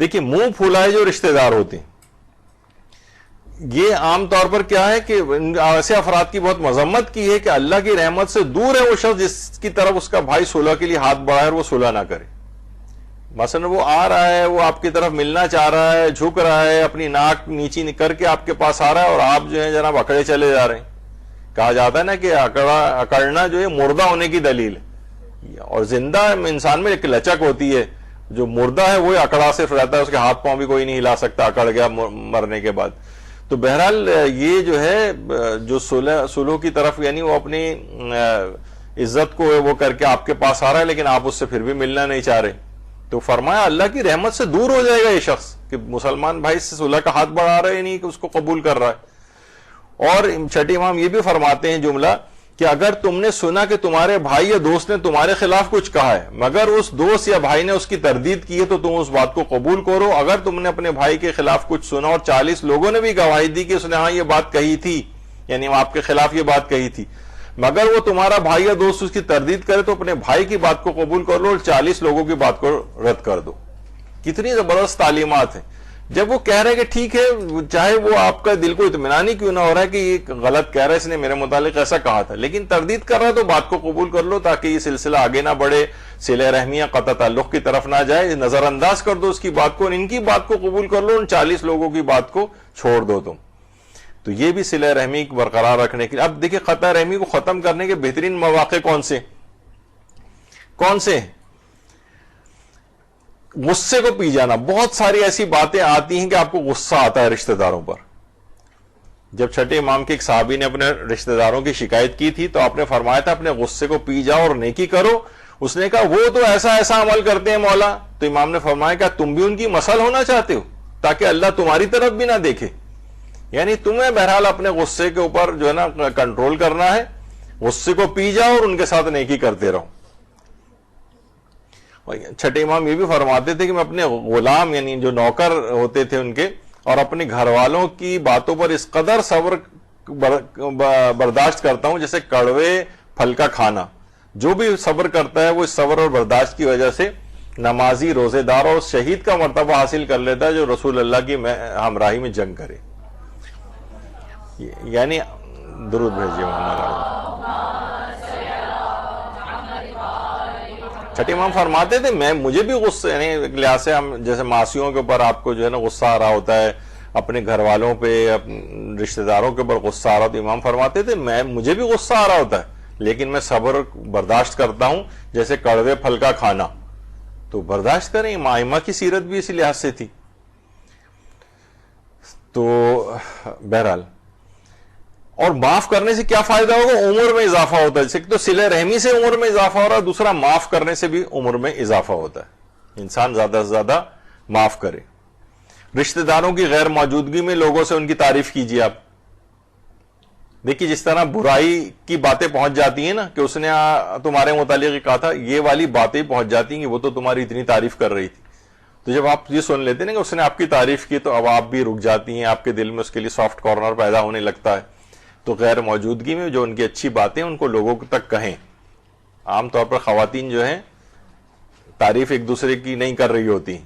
دیکھیے منہ پھولائے جو رشتہ دار ہوتے ہیں یہ عام طور پر کیا ہے کہ ایسے افراد کی بہت مذمت کی ہے کہ اللہ کی رحمت سے دور ہے وہ شخص جس کی طرف اس کا بھائی صلح کے لیے ہاتھ بڑھائے اور وہ صلح نہ کرے. مثلا وہ آ رہا ہے, وہ آپ کی طرف ملنا چاہ رہا ہے, جھک رہا ہے, اپنی ناک نیچی کر کے آپ کے پاس آ رہا ہے اور آپ جو ہے جناب اکڑے چلے جا رہے ہیں. کہا جاتا ہے نا کہ اکڑنا جو ہے مردہ ہونے کی دلیل ہے, اور زندہ انسان میں ایک لچک ہوتی ہے, جو مردہ ہے وہ اکڑا صرف رہتا ہے, اس کے ہاتھ پاؤں بھی کوئی نہیں ہلا سکتا اکڑ گیا مرنے کے بعد. تو بہرحال یہ جو ہے جو صلح کی طرف یعنی وہ اپنی عزت کو وہ کر کے آپ کے پاس آ رہا ہے لیکن آپ اس سے پھر بھی ملنا نہیں چاہ رہے, تو فرمایا اللہ کی رحمت سے دور ہو جائے گا یہ شخص کہ مسلمان بھائی سے صلح کا ہاتھ بڑھا رہا ہے نہیں کہ اس کو قبول کر رہا ہے. اور چھٹے امام یہ بھی فرماتے ہیں جملہ کہ اگر تم نے سنا کہ تمہارے بھائی یا دوست نے تمہارے خلاف کچھ کہا ہے مگر اس دوست یا بھائی نے اس کی تردید کی ہے تو تم اس بات کو قبول کرو. اگر تم نے اپنے بھائی کے خلاف کچھ سنا اور 40 لوگوں نے بھی گواہی دی کہ اس نے ہاں یہ بات کہی تھی, یعنی آپ کے خلاف یہ بات کہی تھی, مگر وہ تمہارا بھائی یا دوست اس کی تردید کرے تو اپنے بھائی کی بات کو قبول کر لو اور 40 لوگوں کی بات کو رد کر دو. کتنی زبردست تعلیمات ہیں. جب وہ کہہ رہے کہ ٹھیک ہے چاہے وہ آپ کا دل کو اطمینان ہی کیوں نہ ہو رہا ہے کہ یہ غلط کہہ رہا ہے, اس نے میرے متعلق ایسا کہا تھا, لیکن تردید کر رہا ہے تو بات کو قبول کر لو تاکہ یہ سلسلہ آگے نہ بڑھے, صلہ رحمیہ قطع تعلق کی طرف نہ جائے. نظر انداز کر دو اس کی بات کو اور ان کی بات کو قبول کر لو, ان 40 لوگوں کی بات کو چھوڑ دو تم. تو یہ بھی صلہ رحمی برقرار رکھنے کے لیے. اب دیکھیں قطع رحمی کو ختم کرنے کے بہترین مواقع کون سے ہیں؟ غصے کو پی جانا. بہت ساری ایسی باتیں آتی ہیں کہ آپ کو غصہ آتا ہے رشتہ داروں پر. جب چھٹے امام کے ایک صحابی نے اپنے رشتہ داروں کی شکایت کی تھی تو آپ نے فرمایا تھا اپنے غصے کو پی جاؤ اور نیکی کرو. اس نے کہا وہ تو ایسا عمل کرتے ہیں مولا. تو امام نے فرمایا کہ تم بھی ان کی مثل ہونا چاہتے ہو تاکہ اللہ تمہاری طرف بھی نہ دیکھے. یعنی تمہیں بہرحال اپنے غصے کے اوپر جو ہے نا کنٹرول کرنا ہے, غصے کو پی جاؤ اور ان کے ساتھ نیکی کرتے رہو. چھٹے امام یہ بھی فرماتے تھے کہ میں اپنے غلام یعنی جو نوکر ہوتے تھے ان کے اور اپنے گھر والوں کی باتوں پر اس قدر صبر برداشت کرتا ہوں جیسے کڑوے پھل کا کھانا. جو بھی صبر کرتا ہے وہ اس صبر اور برداشت کی وجہ سے نمازی, روزے دار اور شہید کا مرتبہ حاصل کر لیتا ہے جو رسول اللہ کی ہمراہی میں جنگ کرے. یعنی درود بھیجیے محمد. چھٹے امام فرماتے تھے مجھے بھی غصہ یعنی لحاظ سے ہم جیسے معصیوں کے اوپر آپ کو جو ہے نا غصہ آ رہا ہوتا ہے, اپنے گھر والوں پہ رشتہ داروں کے اوپر غصہ آ رہا ہوتا ہے, امام فرماتے تھے مجھے بھی غصہ آ رہا ہوتا ہے لیکن میں صبر برداشت کرتا ہوں جیسے کڑوے پھل کا کھانا. تو برداشت کریں. ائمہ کی سیرت بھی اسی لحاظ سے تھی. تو بہرحال اور معاف کرنے سے کیا فائدہ ہوگا؟ عمر میں اضافہ ہوتا ہے. جیسے تو صلہ رحمی سے عمر میں اضافہ ہو رہا ہے, دوسرا معاف کرنے سے بھی عمر میں اضافہ ہوتا ہے. انسان زیادہ سے زیادہ معاف کرے. رشتہ داروں کی غیر موجودگی میں لوگوں سے ان کی تعریف کیجیے. آپ دیکھیے جس طرح برائی کی باتیں پہنچ جاتی ہیں نا کہ اس نے تمہارے متعلق کہا تھا, یہ والی باتیں پہنچ جاتی ہیں کہ وہ تو تمہاری اتنی تعریف کر رہی تھی. تو جب آپ یہ سن لیتے ہیں کہ اس نے آپ کی تعریف کی تو اب آپ بھی رک جاتی ہیں, آپ کے دل میں اس کے لیے سافٹ کارنر پیدا ہونے لگتا ہے. تو غیر موجودگی میں جو ان کی اچھی باتیں ان کو لوگوں تک کہیں. عام طور پر خواتین جو ہیں تعریف ایک دوسرے کی نہیں کر رہی ہوتی.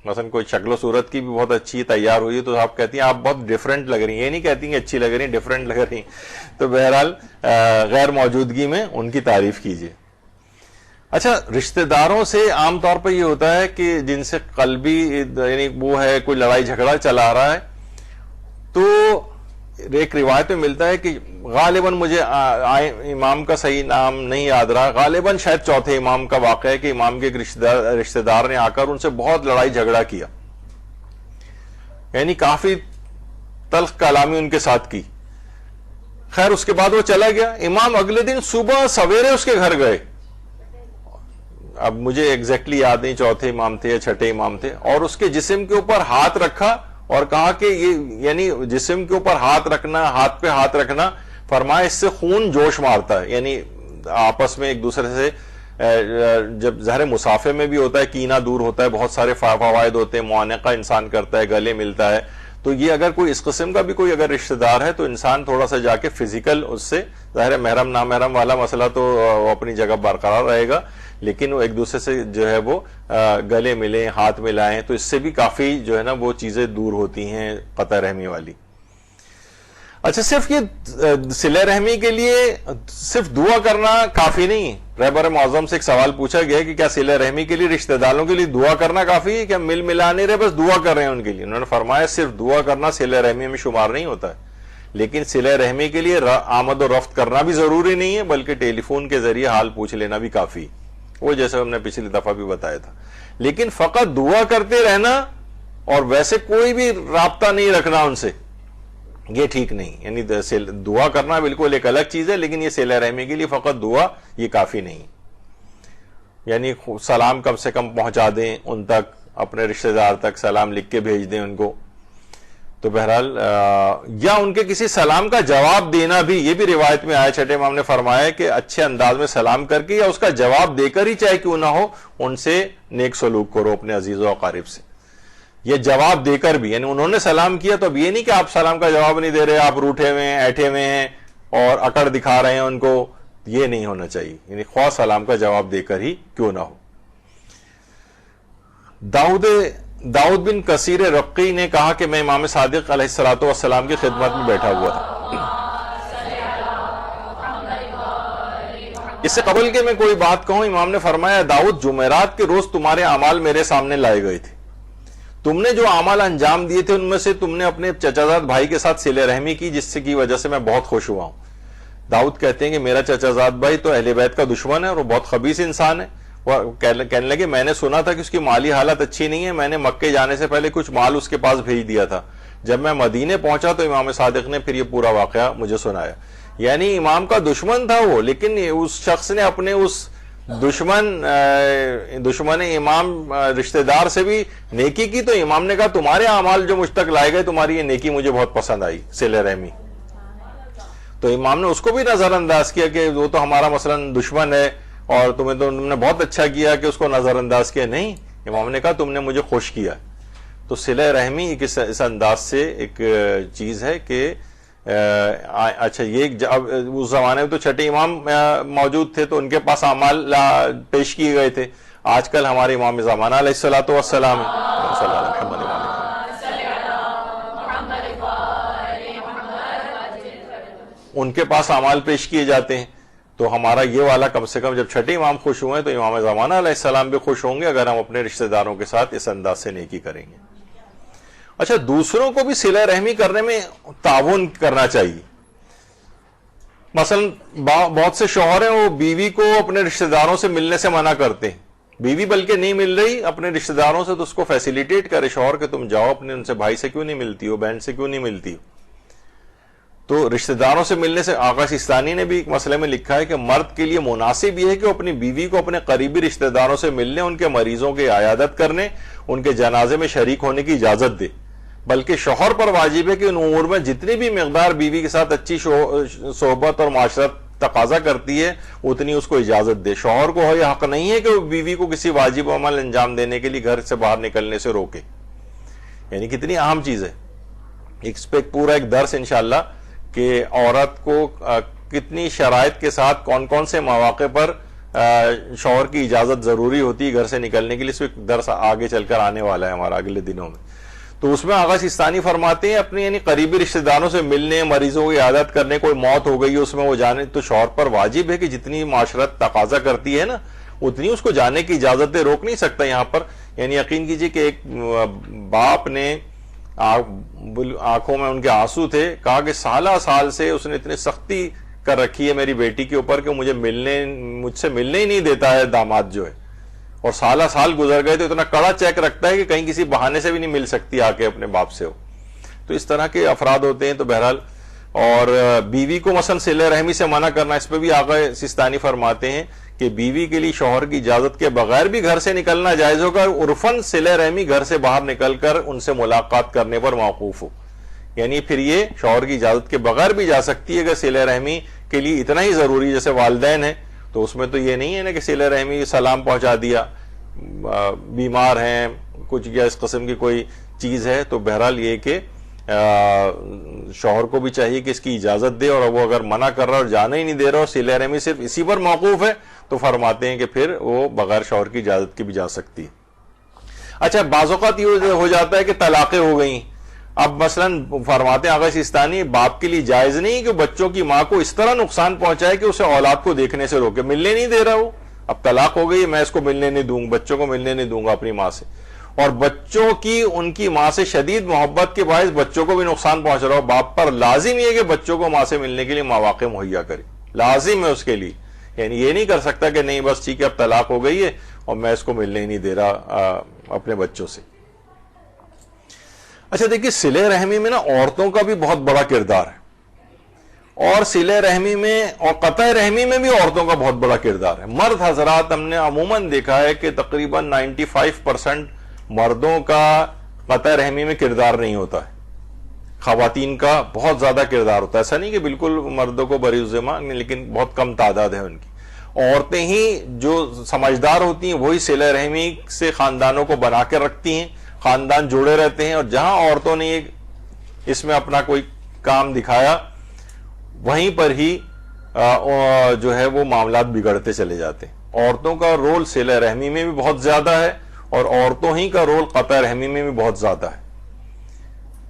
مثلا کوئی شکل و صورت کی بھی بہت اچھی تیار ہوئی تو آپ کہتی ہیں آپ بہت ڈیفرنٹ لگ رہی ہیں, یہ نہیں کہتی ہیں اچھی لگ رہی ہیں, ڈیفرنٹ لگ رہی ہیں. تو بہرحال غیر موجودگی میں ان کی تعریف کیجیے. اچھا, رشتہ داروں سے عام طور پر یہ ہوتا ہے کہ جن سے قلبی یعنی وہ ہے کوئی لڑائی جھگڑا چلا رہا ہے تو ایک روایت میں ملتا ہے کہ غالباً مجھے امام کا صحیح نام نہیں یاد رہا, غالباً شاید چوتھے امام کا واقعہ ہے کہ امام کے ایک رشتہ دار نے آ کر ان سے بہت لڑائی جھگڑا کیا, یعنی کافی تلخ کلامی ان کے ساتھ کی. خیر اس کے بعد وہ چلا گیا. امام اگلے دن صبح سویرے اس کے گھر گئے. اب مجھے ایگزیکٹلی یاد نہیں چوتھے امام تھے یا چھٹے امام تھے, اور اس کے جسم کے اوپر ہاتھ رکھا اور کہا کہ یہ یعنی جسم کے اوپر ہاتھ رکھنا, ہاتھ پہ ہاتھ رکھنا, فرمایا اس سے خون جوش مارتا ہے. یعنی آپس میں ایک دوسرے سے جب ظاہر مسافے میں بھی ہوتا ہے کینہ دور ہوتا ہے, بہت سارے فوائد ہوتے ہیں, معانقہ انسان کرتا ہے, گلے ملتا ہے. تو یہ اگر کوئی اس قسم کا بھی کوئی اگر رشتہ دار ہے تو انسان تھوڑا سا جا کے فزیکل اس سے, ظاہر محرم نامحرم والا مسئلہ تو اپنی جگہ برقرار رہے گا, لیکن وہ ایک دوسرے سے جو ہے وہ گلے ملیں، ہاتھ ملائیں، تو اس سے بھی کافی جو ہے نا وہ چیزیں دور ہوتی ہیں قطع رحمی والی۔ اچھا، صرف یہ صلہ رحمی کے لیے صرف دعا کرنا کافی نہیں ہے۔ رہبر معظم سے ایک سوال پوچھا گیا کہ کیا صلہ رحمی کے لیے رشتہ داروں کے لیے دعا کرنا کافی ہے، کیا مل ملا نہیں رہے بس دعا کر رہے ہیں ان کے لیے؟ انہوں نے فرمایا صرف دعا کرنا صلہ رحمی میں شمار نہیں ہوتا ہے، لیکن صلہ رحمی کے لیے آمد و رفت کرنا بھی ضروری نہیں ہے، بلکہ ٹیلی فون کے ذریعے حال پوچھ لینا بھی کافی، وہ جیسے ہم نے پچھلی دفعہ بھی بتایا تھا۔ لیکن فقط دعا کرتے رہنا اور ویسے کوئی بھی رابطہ نہیں رکھنا ان سے، یہ ٹھیک نہیں۔ یعنی دعا کرنا بالکل ایک الگ چیز ہے، لیکن یہ صلہ رحمی کے لیے فقط دعا یہ کافی نہیں۔ یعنی سلام کم سے کم پہنچا دیں ان تک، اپنے رشتہ دار تک سلام لکھ کے بھیج دیں ان کو، تو بہرحال یا ان کے کسی سلام کا جواب دینا بھی، یہ بھی روایت میں آیا، چھٹے امام نے فرمایا کہ اچھے انداز میں سلام کر کے یا اس کا جواب دے کر ہی چاہے کیوں نہ ہو ان سے نیک سلوک کرو اپنے عزیز و اقارب سے، یہ جواب دے کر بھی۔ یعنی انہوں نے سلام کیا تو اب یہ نہیں کہ آپ سلام کا جواب نہیں دے رہے، آپ روٹھے ہوئے ہیں، ایٹھے ہوئے ہیں اور اکڑ دکھا رہے ہیں ان کو، یہ نہیں ہونا چاہیے۔ یعنی خواہ سلام کا جواب دے کر ہی کیوں نہ ہو۔ داؤد بن کثیر رقی نے کہا کہ میں امام صادق علیہ الصلوۃ والسلام کی خدمت میں بیٹھا ہوا تھا، اس سے قبل کہ میں کوئی بات کہوں امام نے فرمایا داؤد جمعرات کے روز تمہارے اعمال میرے سامنے لائے گئے تھے، تم نے جو اعمال انجام دیے تھے ان میں سے تم نے اپنے چچا زاد بھائی کے ساتھ صلہ رحمی کی، جس کی وجہ سے میں بہت خوش ہوا ہوں۔ داؤد کہتے ہیں کہ میرا چچا زاد بھائی تو اہل بیت کا دشمن ہے اور وہ بہت خبیث انسان ہے، وہ کہنے لگے میں نے سنا تھا کہ اس کی مالی حالت اچھی نہیں ہے، میں نے مکے جانے سے پہلے کچھ مال اس کے پاس بھیج دیا تھا، جب میں مدینے پہنچا تو امام صادق نے پھر یہ پورا واقعہ مجھے سنایا۔ یعنی امام کا دشمن تھا وہ، لیکن اس شخص نے اپنے اس دشمن امام رشتہ دار سے بھی نیکی کی، تو امام نے کہا تمہارے اعمال جو مجھ تک لائے گئے تمہاری یہ نیکی مجھے بہت پسند آئی، صلہ رحمی۔ تو امام نے اس کو بھی نظر انداز کیا کہ وہ تو ہمارا مثلاً دشمن ہے اور تم نے بہت اچھا کیا کہ اس کو نظر انداز کیا، نہیں، امام نے کہا تم نے مجھے خوش کیا۔ تو صلہ رحمی اس انداز سے ایک چیز ہے کہ اچھا یہ اس زمانے میں تو چھٹے امام موجود تھے تو ان کے پاس اعمال پیش کیے گئے تھے، آج کل ہمارے امام زمانہ علیہ الصلوۃ والسلام ان کے پاس اعمال پیش کیے جاتے ہیں، تو ہمارا یہ والا کم سے کم جب چھٹے امام خوش ہوئے تو امام زمانہ علیہ السلام بھی خوش ہوں گے اگر ہم اپنے رشتہ داروں کے ساتھ اس انداز سے نیکی کریں گے۔ اچھا، دوسروں کو بھی صلہ رحمی کرنے میں تعاون کرنا چاہیے۔ مثلا بہت سے شوہر ہیں وہ بیوی کو اپنے رشتہ داروں سے ملنے سے منع کرتے ہیں، بیوی بلکہ نہیں مل رہی اپنے رشتہ داروں سے تو اس کو فیسیلیٹیٹ کرے شوہر کہ تم جاؤ اپنے ان سے بھائی سے کیوں نہیں ملتی ہو، بہن سے کیوں نہیں ملتی ہو۔ تو رشتہ داروں سے ملنے سے آقا سیستانی نے بھی ایک مسئلے میں لکھا ہے کہ مرد کے لیے مناسب یہ ہے کہ وہ اپنی بیوی کو اپنے قریبی رشتہ داروں سے ملنے، ان کے مریضوں کی عیادت کرنے، ان کے جنازے میں شریک ہونے کی اجازت دے، بلکہ شوہر پر واجب ہے کہ ان امور میں جتنی بھی مقدار بیوی کے ساتھ اچھی صحبت اور معاشرت تقاضا کرتی ہے اتنی اس کو اجازت دے۔ شوہر کو یہ حق نہیں ہے کہ وہ بیوی کو کسی واجب عمل انجام دینے کے لیے گھر سے باہر نکلنے سے روکے۔ یعنی کتنی اہم چیز ہے، اس پہ پورا ایک درس انشاءاللہ کہ عورت کو کتنی شرائط کے ساتھ کون کون سے مواقع پر شوہر کی اجازت ضروری ہوتی ہے گھر سے نکلنے کے لیے، اس پہ درس آگے چل کر آنے والا ہے ہمارا اگلے دنوں میں۔ تو اس میں آغا سیستانی فرماتے ہیں اپنے یعنی قریبی رشتہ داروں سے ملنے، مریضوں کی عیادت کرنے، کوئی موت ہو گئی اس میں وہ جانے، تو شوہر پر واجب ہے کہ جتنی معاشرت تقاضا کرتی ہے نا اتنی اس کو جانے کی اجازت دے، روک نہیں سکتا یہاں پر۔ یعنی یقین کیجئے کہ ایک باپ نے آنکھوں میں ان کے آنسو تھے، کہا کہ سالہ سال سے اس نے اتنی سختی کر رکھی ہے میری بیٹی کے اوپر کہ مجھ سے ملنے ہی نہیں دیتا ہے داماد جو ہے، اور سالہ سال گزر گئے تو اتنا کڑا چیک رکھتا ہے کہ کہیں کسی بہانے سے بھی نہیں مل سکتی آ کے اپنے باپ سے ہو۔ تو اس طرح کے افراد ہوتے ہیں۔ تو بہرحال اور بیوی کو مثلا صلہ رحمی سے منع کرنا، اس پہ بھی آقا سیستانی فرماتے ہیں کہ بیوی کے لیے شوہر کی اجازت کے بغیر بھی گھر سے نکلنا جائز ہوگا، عرفاً صلہ رحمی گھر سے باہر نکل کر ان سے ملاقات کرنے پر موقوف ہو۔ یعنی پھر یہ شوہر کی اجازت کے بغیر بھی جا سکتی ہے، اگر صلہ رحمی کے لیے اتنا ہی ضروری جیسے والدین ہیں تو اس میں تو یہ نہیں ہے نا کہ صلہ رحمی سلام پہنچا دیا، بیمار ہیں کچھ یا اس قسم کی کوئی چیز ہے، تو بہرحال یہ کہ شوہر کو بھی چاہیے کہ اس کی اجازت دے, اور وہ اگر منع کر رہا ہے اور جانے ہی نہیں دے رہا اور صلہ رحمی صرف اسی پر موقوف ہے تو فرماتے ہیں کہ پھر وہ بغیر شوہر کی اجازت کے بھی جا سکتی ہے. اچھا, بعض اوقات یہ ہو جاتا ہے کہ طلاقیں ہو گئیں. اب مثلاً فرماتے ہیں آغا سیستانی, باپ کے لیے جائز نہیں کہ بچوں کی ماں کو اس طرح نقصان پہنچائے کہ اسے اولاد کو دیکھنے سے روکے. ملنے نہیں دے رہا وہ, اب طلاق ہو گئی, میں اس کو ملنے نہیں دوں, بچوں کو ملنے نہیں دوں گا اپنی ماں سے, اور بچوں کی ان کی ماں سے شدید محبت کے باعث بچوں کو بھی نقصان پہنچ رہا ہو. باپ پر لازم یہ کہ بچوں کو ماں سے ملنے کے لیے مواقع مہیا کرے, لازم ہے اس کے لیے. یعنی یہ نہیں کر سکتا کہ نہیں بس ٹھیک ہے اب طلاق ہو گئی ہے اور میں اس کو ملنے ہی نہیں دے رہا اپنے بچوں سے. اچھا دیکھیے, صلہ رحمی میں نا عورتوں کا بھی بہت بڑا کردار ہے, اور صلہ رحمی میں اور قطع رحمی میں بھی عورتوں کا بہت بڑا کردار ہے. مرد حضرات ہم نے عموماً دیکھا ہے کہ تقریباً 95% مردوں کا قطع رحمی میں کردار نہیں ہوتا ہے, خواتین کا بہت زیادہ کردار ہوتا ہے. ایسا نہیں کہ بالکل مردوں کو بری ذمہ, لیکن بہت کم تعداد ہے ان کی. عورتیں ہی جو سمجھدار ہوتی ہیں وہی صلہ رحمی سے خاندانوں کو بنا کے رکھتی ہیں, خاندان جڑے رہتے ہیں, اور جہاں عورتوں نے اس میں اپنا کوئی کام دکھایا وہیں پر ہی جو ہے وہ معاملات بگڑتے چلے جاتے ہیں. عورتوں کا رول صلہ رحمی میں بھی بہت زیادہ ہے, اور عورتوں ہی کا رول قطع رحمی میں بھی بہت زیادہ ہے.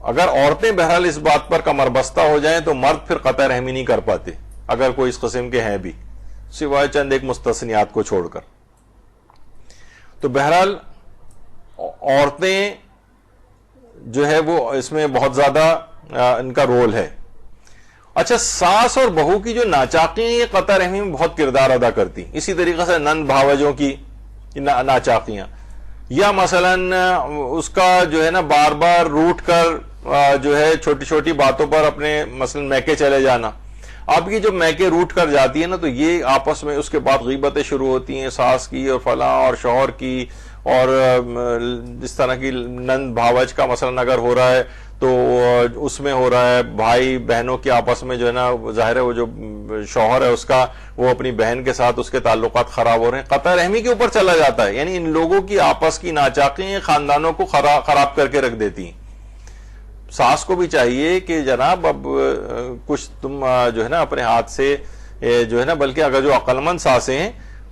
اگر عورتیں بہرحال اس بات پر کمر بستہ ہو جائیں تو مرد پھر قطع رحمی نہیں کر پاتے, اگر کوئی اس قسم کے ہیں بھی, سوائے چند ایک مستثنیات کو چھوڑ کر. تو بہرحال عورتیں جو ہے وہ اس میں بہت زیادہ ان کا رول ہے. اچھا, ساس اور بہو کی جو ناچاقیاں یہ قطع رحمی میں بہت کردار ادا کرتی. اسی طریقے سے نند بھاوجوں کی ناچاقیاں, یا مثلاً اس کا جو ہے نا بار بار روٹ کر جو ہے چھوٹی چھوٹی باتوں پر اپنے مثلاً میکے چلے جانا. آپ کی جب میکے روٹ کر جاتی ہے نا تو یہ آپس میں اس کے بعد غیبتیں شروع ہوتی ہیں, ساس کی اور فلاں اور شوہر کی, اور جس طرح کی نند بھاوج کا مثلاً اگر ہو رہا ہے تو اس میں ہو رہا ہے بھائی بہنوں کے آپس میں جو ہے نا, ظاہر ہے وہ جو شوہر ہے اس کا وہ اپنی بہن کے ساتھ اس کے تعلقات خراب ہو رہے ہیں, قطع رحمی کے اوپر چلا جاتا ہے. یعنی ان لوگوں کی آپس کی ناچاقیاں خاندانوں کو خراب کر کے رکھ دیتی ہیں. ساس کو بھی چاہیے کہ جناب اب کچھ تم جو ہے نا اپنے ہاتھ سے جو ہے نا, بلکہ اگر جو عقل مند ساسیں ہیں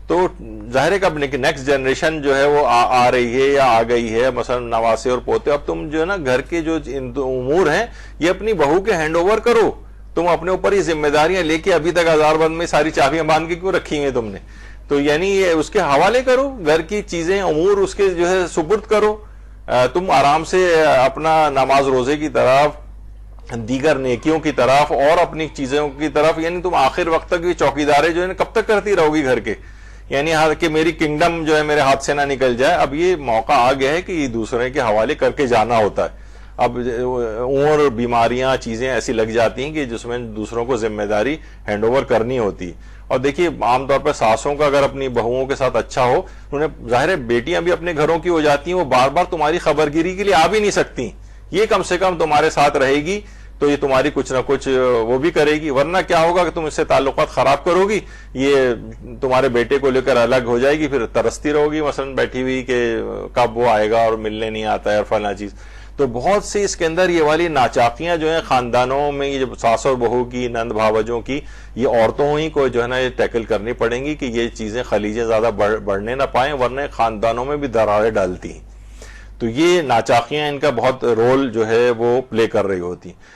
تو ظاہر ہے کہ اب نیکسٹ جنریشن جو ہے وہ آ رہی ہے یا آ گئی ہے, مثلا نواسے اور پوتے, اب تم جو ہے نا گھر کے جو امور ہیں یہ اپنی بہو کے ہینڈ اوور کرو. تم اپنے اوپر یہ ذمہ داریاں لے کے ابھی تک ہزار بند میں ساری چابیاں باندھ کے کیوں رکھی ہیں تم نے, تو یعنی اس کے حوالے کرو, گھر کی چیزیں امور اس کے جو ہے سپرد کرو. تم آرام سے اپنا نماز روزے کی طرف, دیگر نیکیوں کی طرف اور اپنی چیزوں کی طرف, یعنی تم آخر وقت تک یہ چوکیداریں جو ہے کب تک کرتی رہو گی گھر کے, یعنی کہ میری کنگڈم جو ہے میرے ہاتھ سے نہ نکل جائے. اب یہ موقع آ گیا ہے کہ یہ دوسرے کے حوالے کر کے جانا ہوتا ہے. اب اور بیماریاں چیزیں ایسی لگ جاتی ہیں کہ جس میں دوسروں کو ذمہ داری ہینڈ اوور کرنی ہوتی. اور دیکھیے عام طور پر ساسوں کا اگر اپنی بہوؤں کے ساتھ اچھا ہو, انہیں ظاہر ہے بیٹیاں بھی اپنے گھروں کی ہو جاتی ہیں, وہ بار بار تمہاری خبرگیری کے لیے آ بھی نہیں سکتی. یہ کم سے کم تمہارے ساتھ رہے گی تو یہ تمہاری کچھ نہ کچھ وہ بھی کرے گی, ورنہ کیا ہوگا کہ تم اس سے تعلقات خراب کرو گی, یہ تمہارے بیٹے کو لے کر الگ ہو جائے گی, پھر ترستی رہو گی مثلا بیٹھی ہوئی کہ کب وہ آئے گا اور ملنے نہیں آتا ہے اور فلاں چیز. تو بہت سی اس کے اندر یہ والی ناچاقیاں جو ہیں خاندانوں میں, یہ ساس اور بہو کی, نند بھاوجوں کی, یہ عورتوں ہی کو جو ہے نا یہ ٹیکل کرنی پڑیں گی کہ یہ چیزیں خلیجیں زیادہ بڑھنے نہ پائیں, ورنہ خاندانوں میں بھی دراریں ڈالتی ہیں. تو یہ ناچاقیاں ان کا بہت رول جو ہے وہ پلے کر رہی ہوتی ہیں.